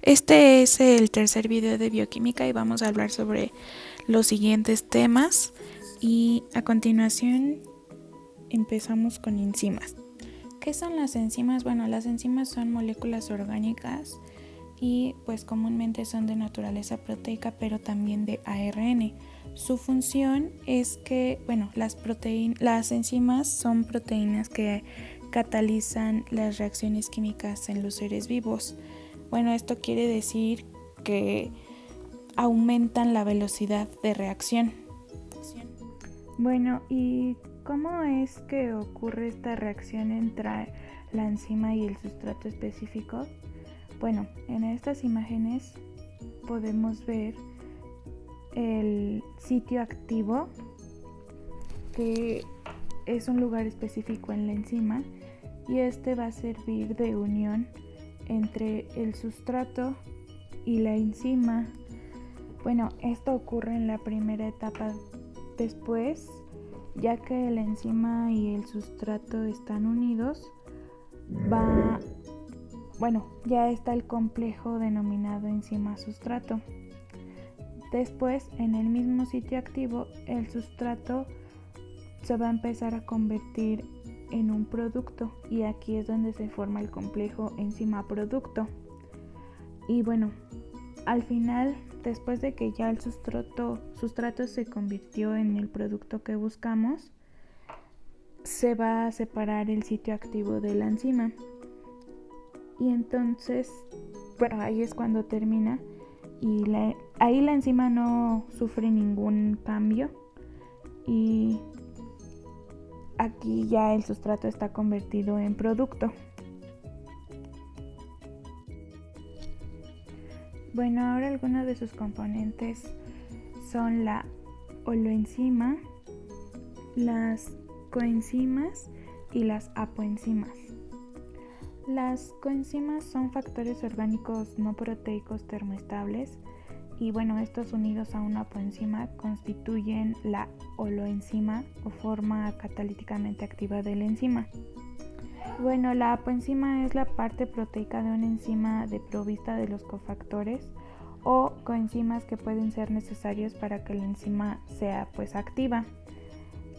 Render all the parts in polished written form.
Este es el tercer video de bioquímica y vamos a hablar sobre los siguientes temas y a continuación empezamos con enzimas. ¿Qué son las enzimas? Bueno, las enzimas son moléculas orgánicas y pues comúnmente son de naturaleza proteica pero también de ARN. Su función es que, las enzimas son proteínas que catalizan las reacciones químicas en los seres vivos. Bueno, esto quiere decir que aumentan la velocidad de reacción. Bueno, ¿y cómo es que ocurre esta reacción entre la enzima y el sustrato específico? Bueno, en estas imágenes podemos ver el sitio activo, que es un lugar específico en la enzima, y este va a servir de unión entre el sustrato y la enzima. Bueno, esto ocurre en la primera etapa. Después, ya que la enzima y el sustrato están unidos, ya está el complejo denominado enzima-sustrato. Después, en el mismo sitio activo, el sustrato se va a empezar a convertir en un producto, y aquí es donde se forma el complejo enzima-producto. Y bueno, al final, después de que ya el sustrato se convirtió en el producto que buscamos, se va a separar el sitio activo de la enzima. Y entonces, ahí es cuando termina, y ahí la enzima no sufre ningún cambio, y aquí ya el sustrato está convertido en producto. Bueno, ahora algunos de sus componentes son la holoenzima, las coenzimas y las apoenzimas. Las coenzimas son factores orgánicos no proteicos termoestables, y estos unidos a una apoenzima constituyen la holoenzima o forma catalíticamente activa de la enzima. La apoenzima es la parte proteica de una enzima desprovista de los cofactores o coenzimas que pueden ser necesarios para que la enzima sea activa.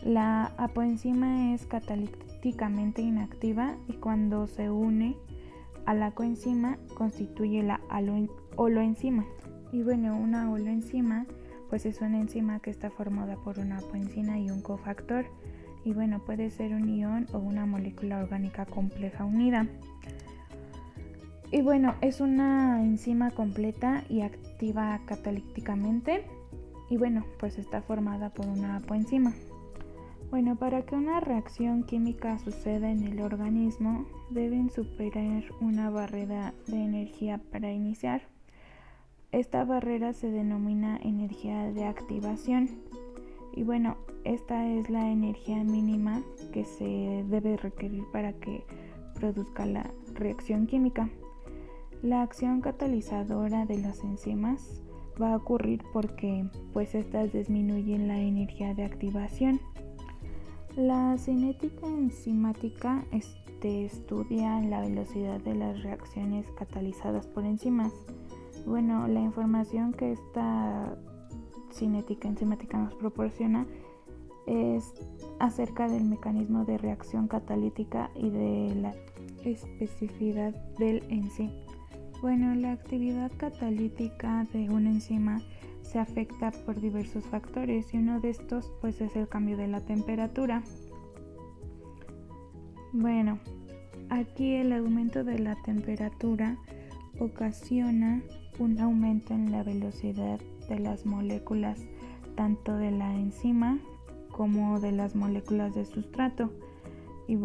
La apoenzima es catalíticamente inactiva, y cuando se une a la coenzima constituye la holoenzima. Y una holoenzima es una enzima que está formada por una apoenzina y un cofactor, y puede ser un ion o una molécula orgánica compleja unida. Y es una enzima completa y activa catalíticamente, y está formada por una apoenzima. Para que una reacción química suceda en el organismo, deben superar una barrera de energía para iniciar. Esta barrera se denomina energía de activación, y esta es la energía mínima que se debe requerir para que produzca la reacción química. La acción catalizadora de las enzimas va a ocurrir porque estas disminuyen la energía de activación. La cinética enzimática estudia la velocidad de las reacciones catalizadas por enzimas. La información que esta cinética enzimática nos proporciona es acerca del mecanismo de reacción catalítica y de la especificidad del enzima. La actividad catalítica de una enzima se afecta por diversos factores, y uno de estos es el cambio de la temperatura. Aquí el aumento de la temperatura ocasiona un aumento en la velocidad de las moléculas, tanto de la enzima como de las moléculas de sustrato, y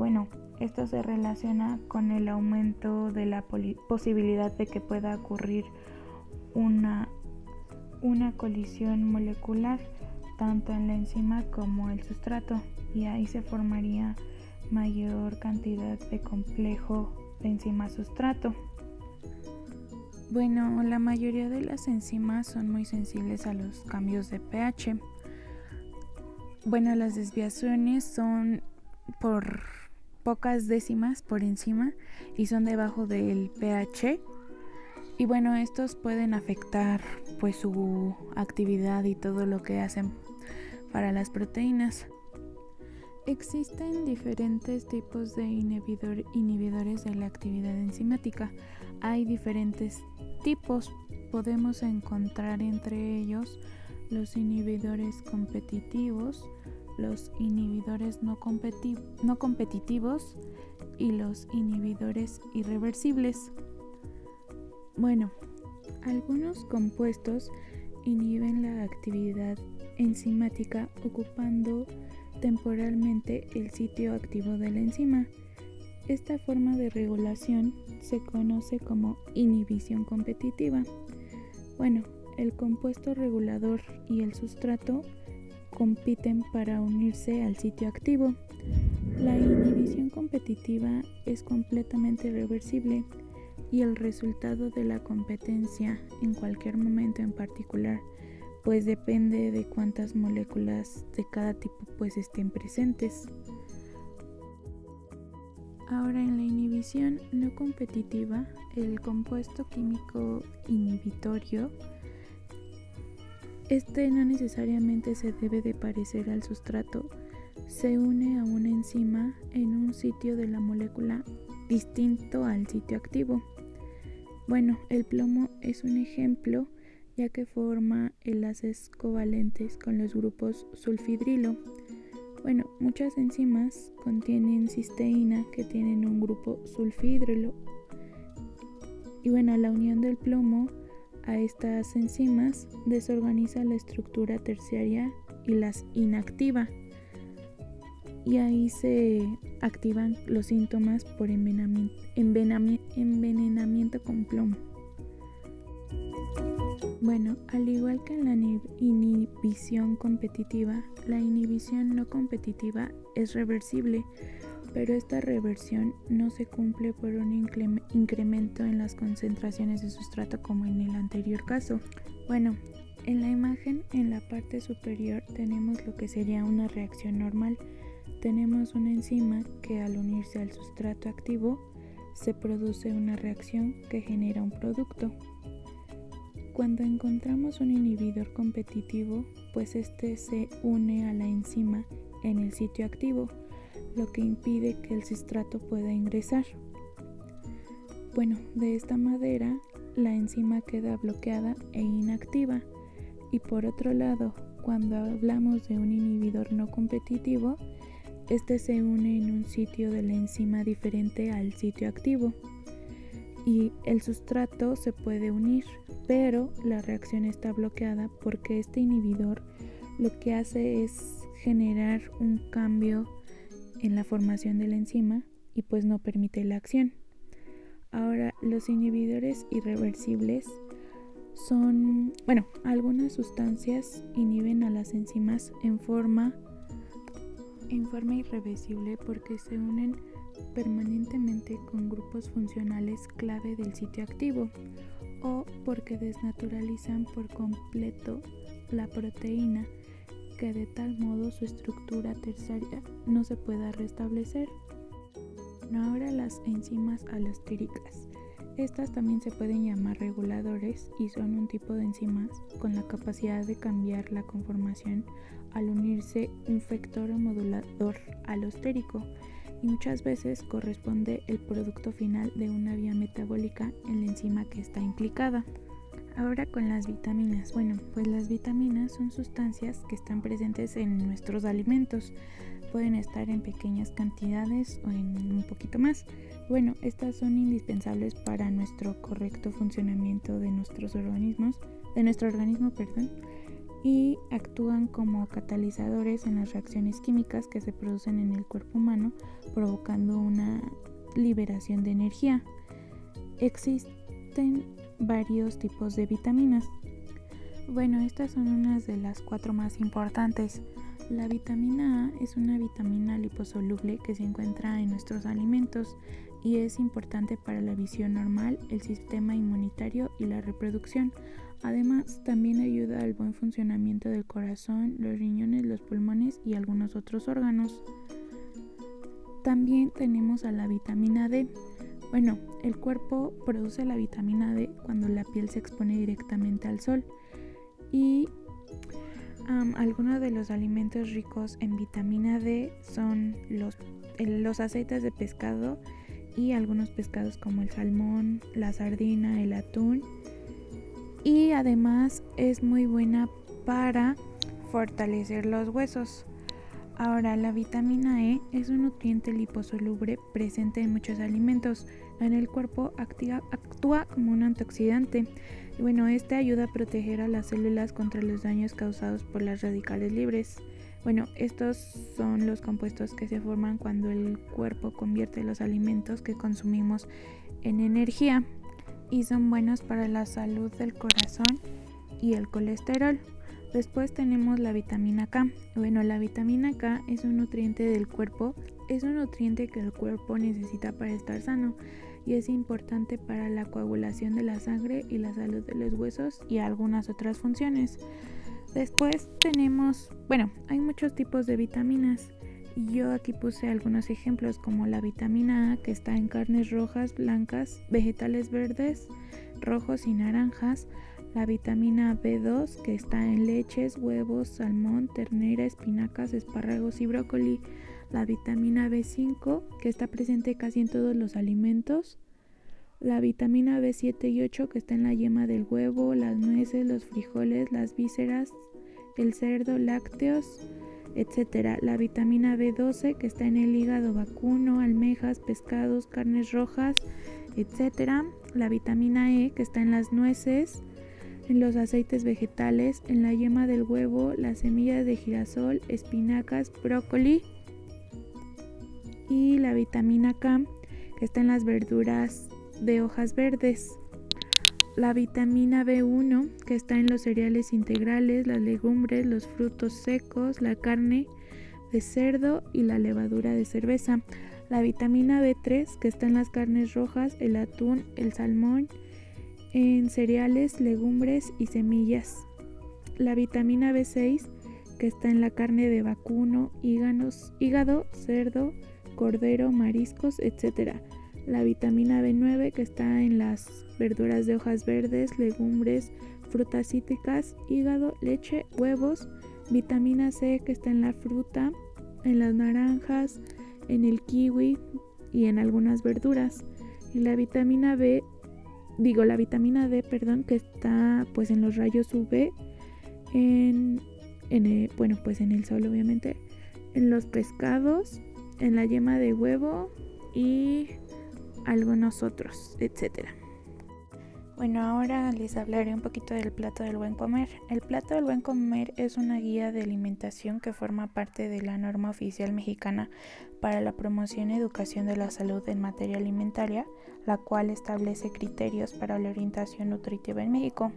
esto se relaciona con el aumento de la posibilidad de que pueda ocurrir una colisión molecular tanto en la enzima como el sustrato, y ahí se formaría mayor cantidad de complejo de enzima-sustrato. La mayoría de las enzimas son muy sensibles a los cambios de pH. Las desviaciones son por pocas décimas por enzima y son debajo del pH. Y bueno, estos pueden afectar pues su actividad y todo lo que hacen para las proteínas. Existen diferentes tipos de inhibidores de la actividad enzimática. Hay diferentes tipos. Podemos encontrar entre ellos los inhibidores competitivos, los inhibidores no competitivos y los inhibidores irreversibles. Bueno, algunos compuestos inhiben la actividad enzimática ocupando temporalmente el sitio activo de la enzima. Esta forma de regulación se conoce como inhibición competitiva. Bueno, el compuesto regulador y el sustrato compiten para unirse al sitio activo. La inhibición competitiva es completamente irreversible y el resultado de la competencia en cualquier momento en particular pues depende de cuántas moléculas de cada tipo pues estén presentes. Ahora, en la inhibición no competitiva, el compuesto químico inhibitorio no necesariamente se debe de parecer al sustrato, se une a una enzima en un sitio de la molécula distinto al sitio activo. Bueno, el plomo es un ejemplo, ya que forma enlaces covalentes con los grupos sulfidrilo. Bueno, muchas enzimas contienen cisteína que tienen un grupo sulfidrilo. Y bueno, la unión del plomo a estas enzimas desorganiza la estructura terciaria y las inactiva. Y ahí se activan los síntomas por envenenamiento con plomo. Bueno, al igual que en la inhibición competitiva, la inhibición no competitiva es reversible, pero esta reversión no se cumple por un incremento en las concentraciones de sustrato como en el anterior caso. Bueno, en la imagen, en la parte superior, tenemos lo que sería una reacción normal. Tenemos una enzima que al unirse al sustrato activo se produce una reacción que genera un producto. Cuando encontramos un inhibidor competitivo, pues este se une a la enzima en el sitio activo, lo que impide que el sustrato pueda ingresar. Bueno, de esta manera la enzima queda bloqueada e inactiva. Y por otro lado, cuando hablamos de un inhibidor no competitivo, este se une en un sitio de la enzima diferente al sitio activo. Y el sustrato se puede unir, pero la reacción está bloqueada porque este inhibidor lo que hace es generar un cambio en la formación de la enzima y pues no permite la acción. Ahora, los inhibidores irreversibles son, algunas sustancias inhiben a las enzimas en forma irreversible porque se unen permanentemente con grupos funcionales clave del sitio activo o porque desnaturalizan por completo la proteína, que de tal modo su estructura terciaria no se pueda restablecer. Ahora, las enzimas alostéricas. Estas también se pueden llamar reguladores y son un tipo de enzimas con la capacidad de cambiar la conformación al unirse un vector o modulador alostérico, y muchas veces corresponde el producto final de una vía metabólica en la enzima que está implicada. Ahora, con las vitaminas. Pues las vitaminas son sustancias que están presentes en nuestros alimentos. Pueden estar en pequeñas cantidades o en un poquito más. Estas son indispensables para nuestro correcto funcionamiento de nuestro organismo, y actúan como catalizadores en las reacciones químicas que se producen en el cuerpo humano, provocando una liberación de energía. Existen varios tipos de vitaminas. Estas son unas de las 4 más importantes. La vitamina A es una vitamina liposoluble que se encuentra en nuestros alimentos y es importante para la visión normal, el sistema inmunitario y la reproducción. Además, también ayuda al buen funcionamiento del corazón, los riñones, los pulmones y algunos otros órganos. También tenemos a la vitamina D. Bueno, el cuerpo produce la vitamina D cuando la piel se expone directamente al sol. Y algunos de los alimentos ricos en vitamina D son los aceites de pescado y algunos pescados como el salmón, la sardina, el atún. Y además es muy buena para fortalecer los huesos. Ahora, la vitamina E es un nutriente liposoluble presente en muchos alimentos. En el cuerpo actúa como un antioxidante. Y bueno, este ayuda a proteger a las células contra los daños causados por las radicales libres. Bueno, estos son los compuestos que se forman cuando el cuerpo convierte los alimentos que consumimos en energía y son buenos para la salud del corazón y el colesterol. Después tenemos la vitamina K. Bueno, la vitamina K es un nutriente del cuerpo, es un nutriente que el cuerpo necesita para estar sano y es importante para la coagulación de la sangre y la salud de los huesos y algunas otras funciones. Después tenemos, hay muchos tipos de vitaminas y yo aquí puse algunos ejemplos como la vitamina A que está en carnes rojas, blancas, vegetales verdes, rojos y naranjas. La vitamina B2 que está en leches, huevos, salmón, ternera, espinacas, espárragos y brócoli. La vitamina B5 que está presente casi en todos los alimentos. La vitamina B7 y 8 que está en la yema del huevo, las nueces, los frijoles, las vísceras, el cerdo, lácteos, etc. La vitamina B12 que está en el hígado vacuno, almejas, pescados, carnes rojas, etc. La vitamina E que está en las nueces, en los aceites vegetales, en la yema del huevo, las semillas de girasol, espinacas, brócoli. Y la vitamina K que está en las verduras de hojas verdes. La vitamina B1 que está en los cereales integrales, las legumbres, los frutos secos, la carne de cerdo y la levadura de cerveza. La vitamina B3 que está en las carnes rojas, el atún, el salmón, en cereales, legumbres y semillas. La vitamina B6 que está en la carne de vacuno, hígado, cerdo, cordero, mariscos, etc. La vitamina B9 que está en las verduras de hojas verdes, legumbres, frutas cítricas, hígado, leche, huevos. Vitamina C que está en la fruta, en las naranjas, en el kiwi y en algunas verduras. Y la vitamina D, que está pues en los rayos UV, en el sol obviamente, en los pescados, en la yema de huevo y algunos otros, etc. Bueno, ahora les hablaré un poquito del plato del buen comer. El plato del buen comer es una guía de alimentación que forma parte de la norma oficial mexicana para la promoción y educación de la salud en materia alimentaria, la cual establece criterios para la orientación nutritiva en México.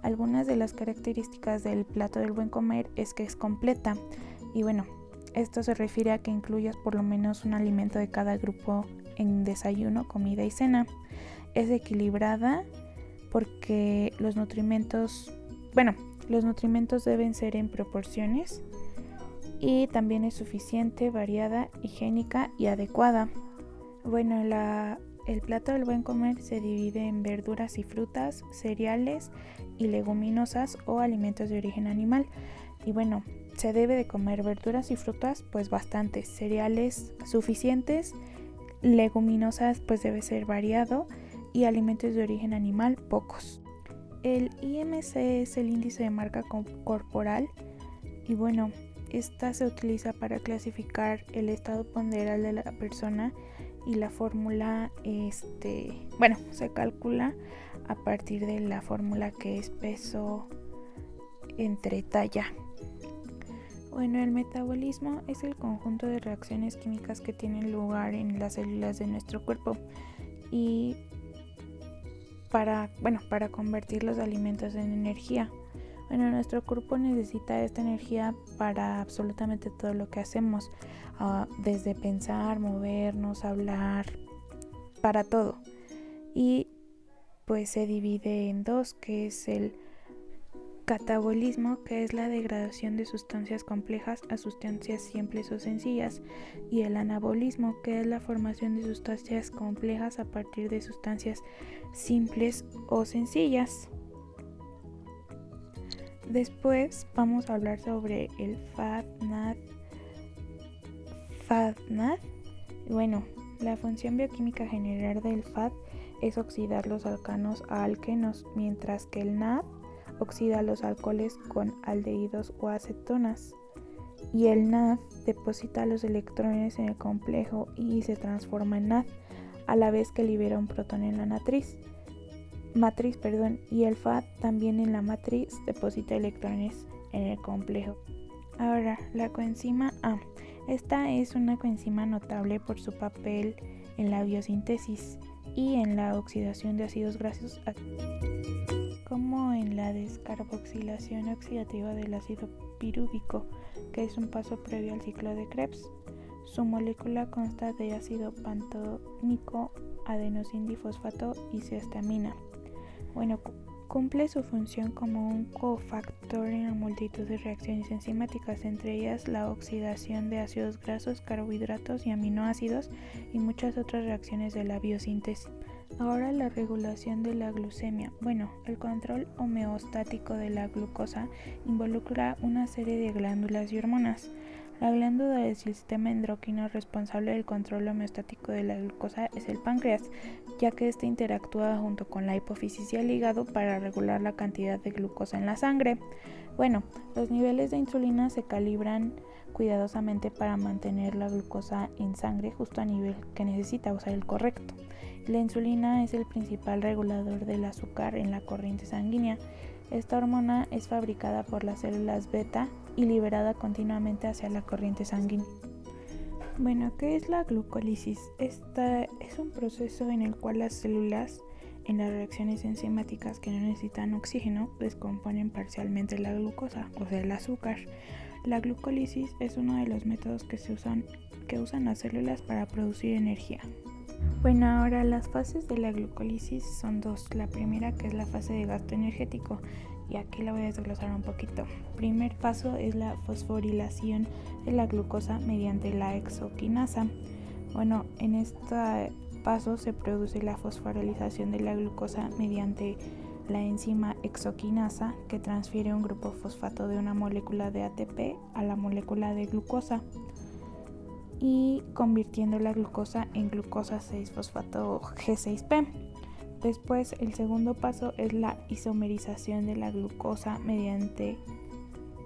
Algunas de las características del plato del buen comer es que es completa y esto se refiere a que incluyas por lo menos un alimento de cada grupo en desayuno, comida y cena. Es equilibrada porque los nutrimentos deben ser en proporciones y también es suficiente, variada, higiénica y adecuada. El plato del buen comer se divide en verduras y frutas, cereales y leguminosas o alimentos de origen animal. Y se debe de comer verduras y frutas pues bastantes, cereales suficientes, leguminosas pues debe ser variado y alimentos de origen animal pocos. El IMC es el índice de marca corporal y esta se utiliza para clasificar el estado ponderal de la persona y la fórmula se calcula a partir de la fórmula que es peso entre talla. El metabolismo es el conjunto de reacciones químicas que tienen lugar en las células de nuestro cuerpo y para convertir los alimentos en energía. Nuestro cuerpo necesita esta energía para absolutamente todo lo que hacemos, desde pensar, movernos, hablar, para todo. Y pues se divide en dos, que es el catabolismo, que es la degradación de sustancias complejas a sustancias simples o sencillas, y el anabolismo, que es la formación de sustancias complejas a partir de sustancias simples o sencillas. Después vamos a hablar sobre el FADNAD. Bueno, la función bioquímica general del FAD es oxidar los alcanos a alquenos, mientras que el NAD oxida los alcoholes con aldehídos o acetonas. Y el NAD deposita los electrones en el complejo y se transforma en NAD, a la vez que libera un protón en la matriz, y el FAD también en la matriz deposita electrones en el complejo. Ahora, la coenzima A. Esta es una coenzima notable por su papel en la biosíntesis y en la oxidación de ácidos grasos, como en la descarboxilación oxidativa del ácido pirúvico, que es un paso previo al ciclo de Krebs. Su molécula consta de ácido pantónico, adenosindifosfato y cisteamina. Bueno, cumple su función como un cofactor en una multitud de reacciones enzimáticas, entre ellas la oxidación de ácidos grasos, carbohidratos y aminoácidos y muchas otras reacciones de la biosíntesis. Ahora la regulación de la glucemia. Bueno, el control homeostático de la glucosa involucra una serie de glándulas y hormonas. La glándula del sistema endocrino responsable del control homeostático de la glucosa es el páncreas, ya que éste interactúa junto con la hipófisis y el hígado para regular la cantidad de glucosa en la sangre. Bueno, los niveles de insulina se calibran cuidadosamente para mantener la glucosa en sangre justo a nivel que necesita, o sea, el correcto. La insulina es el principal regulador del azúcar en la corriente sanguínea. Esta hormona es fabricada por las células beta y liberada continuamente hacia la corriente sanguínea. Bueno, ¿qué es la glucólisis? Esta es un proceso en el cual las células, en las reacciones enzimáticas que no necesitan oxígeno, descomponen parcialmente la glucosa, o sea, el azúcar. La glucólisis es uno de los métodos que usan las células para producir energía. Bueno, ahora las fases de la glucólisis son dos. La primera, que es la fase de gasto energético, y aquí la voy a desglosar un poquito. Primer paso es la fosforilación de la glucosa mediante la exoquinasa. Bueno, en este paso se produce la fosforilización de la glucosa mediante la enzima exoquinasa, que transfiere un grupo fosfato de una molécula de ATP a la molécula de glucosa y convirtiendo la glucosa en glucosa 6-fosfato G6P. Después, el segundo paso es la isomerización de la glucosa mediante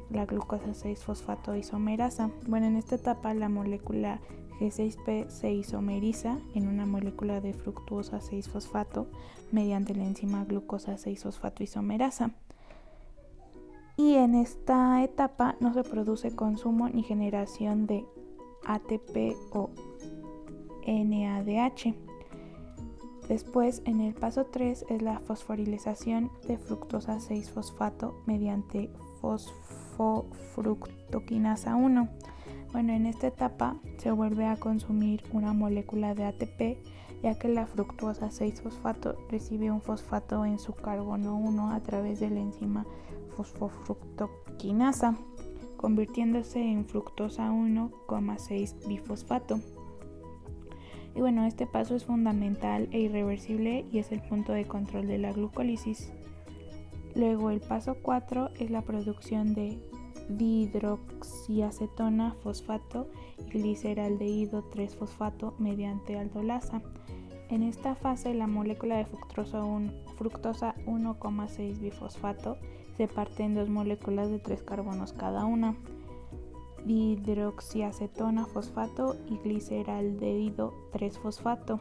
la glucosa 6-fosfato isomerasa. Bueno, en esta etapa la molécula G6P se isomeriza en una molécula de fructuosa 6-fosfato mediante la enzima glucosa 6-fosfato isomerasa. Y en esta etapa no se produce consumo ni generación de ATP o NADH. Después, en el paso 3 es la fosforilización de fructosa 6-fosfato mediante fosfofructoquinasa 1. Bueno, en esta etapa se vuelve a consumir una molécula de ATP, ya que la fructosa 6-fosfato recibe un fosfato en su carbono 1 a través de la enzima fosfofructoquinasa, convirtiéndose en fructosa 1,6 bifosfato. Y bueno, este paso es fundamental e irreversible y es el punto de control de la glucólisis. Luego el paso 4 es la producción de dihidroxiacetona fosfato y gliceraldehído 3-fosfato mediante aldolasa. En esta fase la molécula de fructosa 1,6 bifosfato se parte en dos moléculas de 3 carbonos cada una, dihidroxiacetona fosfato y gliceraldehído 3-fosfato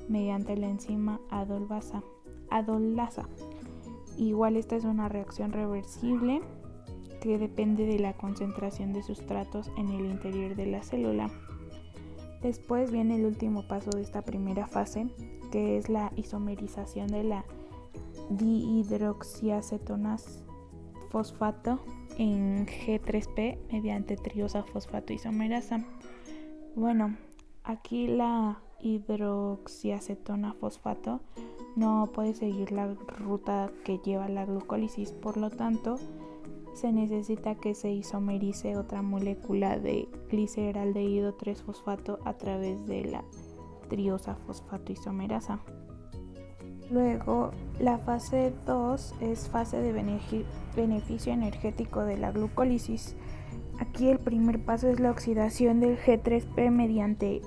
mediante la enzima adolasa. Igual esta es una reacción reversible que depende de la concentración de sustratos en el interior de la célula. Después viene el último paso de esta primera fase, que es la isomerización de la dihidroxiacetona fosfato en G3P mediante triosa fosfato isomerasa. Bueno, aquí la hidroxiacetona fosfato no puede seguir la ruta que lleva la glucólisis, por lo tanto se necesita que se isomerice otra molécula de gliceraldehído 3-fosfato a través de la triosa fosfato isomerasa. Luego, la fase 2 es fase de beneficio energético de la glucólisis. Aquí el primer paso es la oxidación del G3P mediante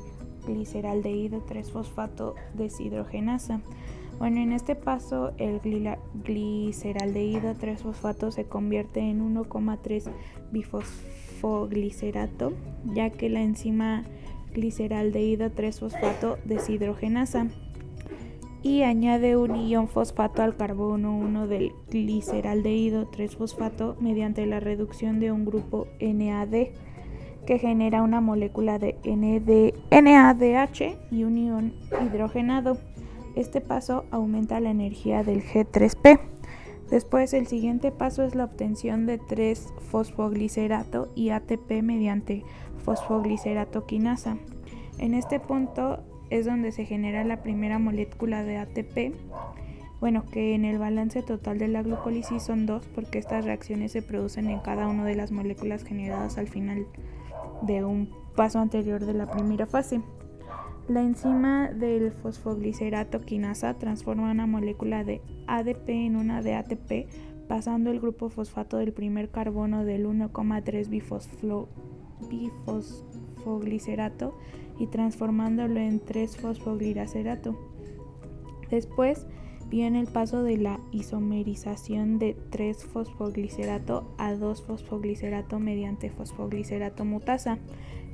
gliceraldehído 3-fosfato deshidrogenasa. Bueno, en este paso el gliceraldehído 3-fosfato se convierte en 1,3 bifosfoglicerato, ya que la enzima gliceraldehído 3-fosfato deshidrogenasa y añade un ion fosfato al carbono 1 del gliceraldehído 3-fosfato mediante la reducción de un grupo NAD que genera una molécula de NADH y un ion hidrogenado. Este paso aumenta la energía del G3P. Después, el siguiente paso es la obtención de 3-fosfoglicerato y ATP mediante fosfoglicerato quinasa. En este punto es donde se genera la primera molécula de ATP, que en el balance total de la glucólisis son 2, porque estas reacciones se producen en cada una de las moléculas generadas al final de un paso anterior de la primera fase. La enzima del fosfoglicerato quinasa transforma una molécula de ADP en una de ATP, pasando el grupo fosfato del primer carbono del 1,3 bifosfoglicerato y transformándolo en 3-fosfoglicerato. Después viene el paso de la isomerización de 3-fosfoglicerato a 2-fosfoglicerato mediante fosfoglicerato mutasa.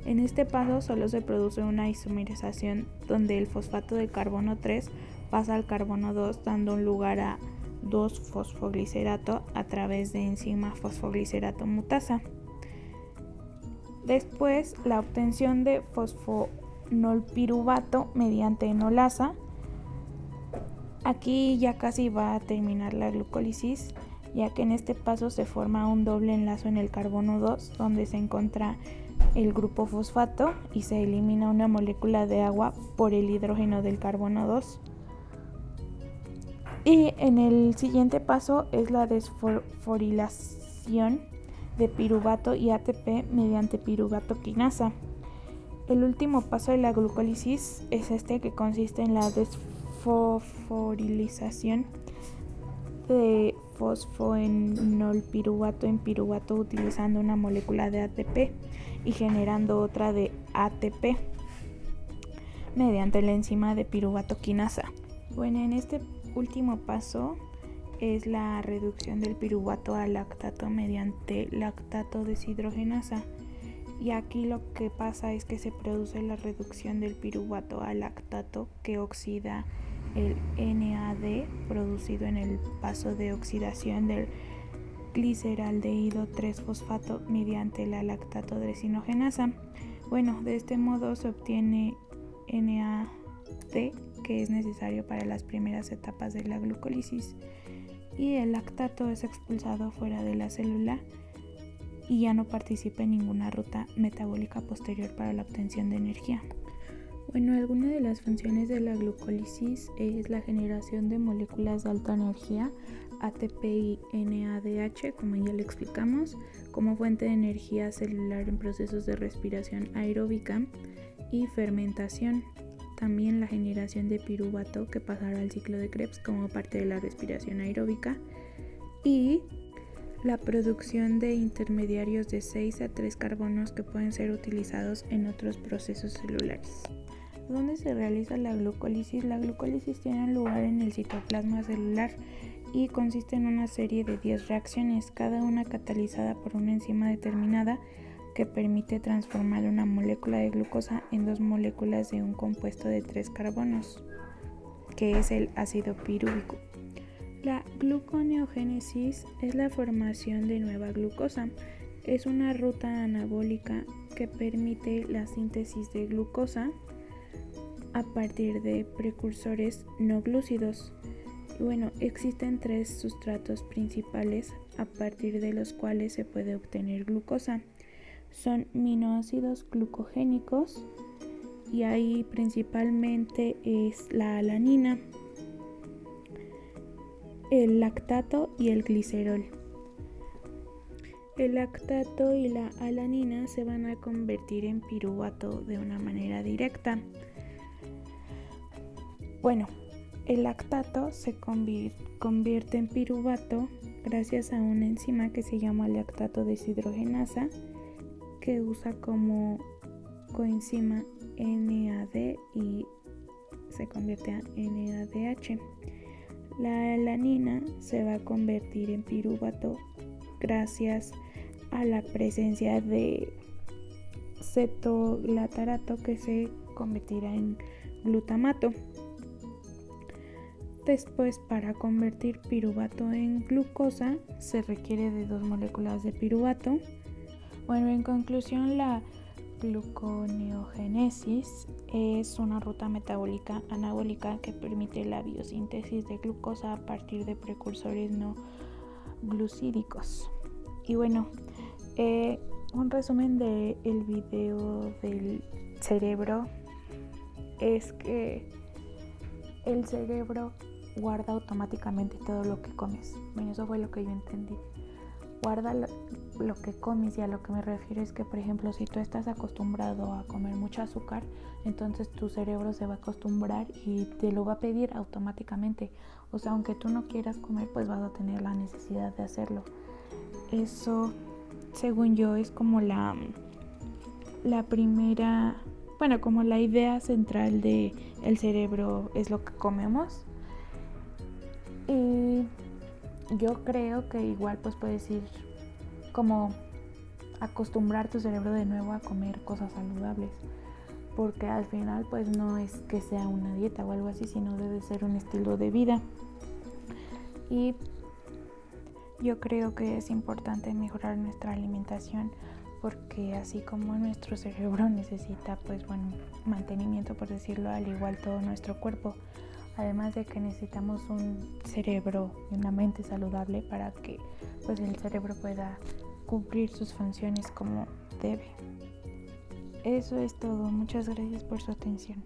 En este paso solo se produce una isomerización donde el fosfato del carbono 3 pasa al carbono 2, dando lugar a 2-fosfoglicerato a través de enzima fosfoglicerato mutasa. Después, la obtención de fosfonolpiruvato mediante enolasa. Aquí ya casi va a terminar la glucólisis, ya que en este paso se forma un doble enlace en el carbono 2, donde se encuentra el grupo fosfato y se elimina una molécula de agua por el hidrógeno del carbono 2. Y en el siguiente paso es la desfosforilación de piruvato y ATP mediante piruvato quinasa. El último paso de la glucólisis es que consiste en la desfosforilación de fosfonolpiruvato en piruvato utilizando una molécula de ATP y generando otra de ATP mediante la enzima de piruvato quinasa. En este último paso es la reducción del piruvato a lactato mediante lactato deshidrogenasa. Y aquí lo que pasa es que se produce la reducción del piruvato a lactato que oxida el NAD producido en el paso de oxidación del gliceraldehído 3-fosfato mediante la lactato deshidrogenasa. De este modo se obtiene NAD, que es necesario para las primeras etapas de la glucólisis, y el lactato es expulsado fuera de la célula y ya no participa en ninguna ruta metabólica posterior para la obtención de energía. Alguna de las funciones de la glucólisis es la generación de moléculas de alta energía, ATP y NADH, como ya le explicamos, como fuente de energía celular en procesos de respiración aeróbica y fermentación. También la generación de piruvato, que pasará al ciclo de Krebs como parte de la respiración aeróbica, y la producción de intermediarios de 6 a 3 carbonos que pueden ser utilizados en otros procesos celulares. ¿Dónde se realiza la glucólisis? La glucólisis tiene lugar en el citoplasma celular y consiste en una serie de 10 reacciones, cada una catalizada por una enzima determinada que permite transformar una molécula de glucosa en 2 moléculas de un compuesto de 3 carbonos, que es el ácido pirúvico. La gluconeogénesis es la formación de nueva glucosa. Es una ruta anabólica que permite la síntesis de glucosa a partir de precursores no glúcidos. Existen 3 sustratos principales a partir de los cuales se puede obtener glucosa. Son aminoácidos glucogénicos, y ahí principalmente es la alanina, el lactato y el glicerol. El lactato y la alanina se van a convertir en piruvato de una manera directa. Bueno, el lactato se convierte en piruvato gracias a una enzima que se llama lactato deshidrogenasa, que usa como coenzima NAD y se convierte a NADH. La alanina se va a convertir en piruvato gracias a la presencia de cetoglutarato, que se convertirá en glutamato. Después, para convertir piruvato en glucosa se requiere de 2 moléculas de piruvato. Bueno, en conclusión, la gluconeogénesis es una ruta metabólica anabólica que permite la biosíntesis de glucosa a partir de precursores no glucídicos. Y bueno, un resumen del video del cerebro es que el cerebro guarda automáticamente todo lo que comes. Bueno, eso fue lo que yo entendí. Guarda lo que comes, y a lo que me refiero es que, por ejemplo, si tú estás acostumbrado a comer mucho azúcar, entonces tu cerebro se va a acostumbrar y te lo va a pedir automáticamente. O sea, aunque tú no quieras comer, pues vas a tener la necesidad de hacerlo. Eso, según yo, es como la primera, bueno, como la idea central de el cerebro es lo que comemos. Y yo creo que igual pues puedes ir como acostumbrar tu cerebro de nuevo a comer cosas saludables, porque al final pues no es que sea una dieta o algo así, sino debe ser un estilo de vida. Y yo creo que es importante mejorar nuestra alimentación, porque así como nuestro cerebro necesita pues bueno, mantenimiento, por decirlo, al igual todo nuestro cuerpo. Además de que necesitamos un cerebro y una mente saludable para que pues el cerebro pueda cumplir sus funciones como debe. Eso es todo. Muchas gracias por su atención.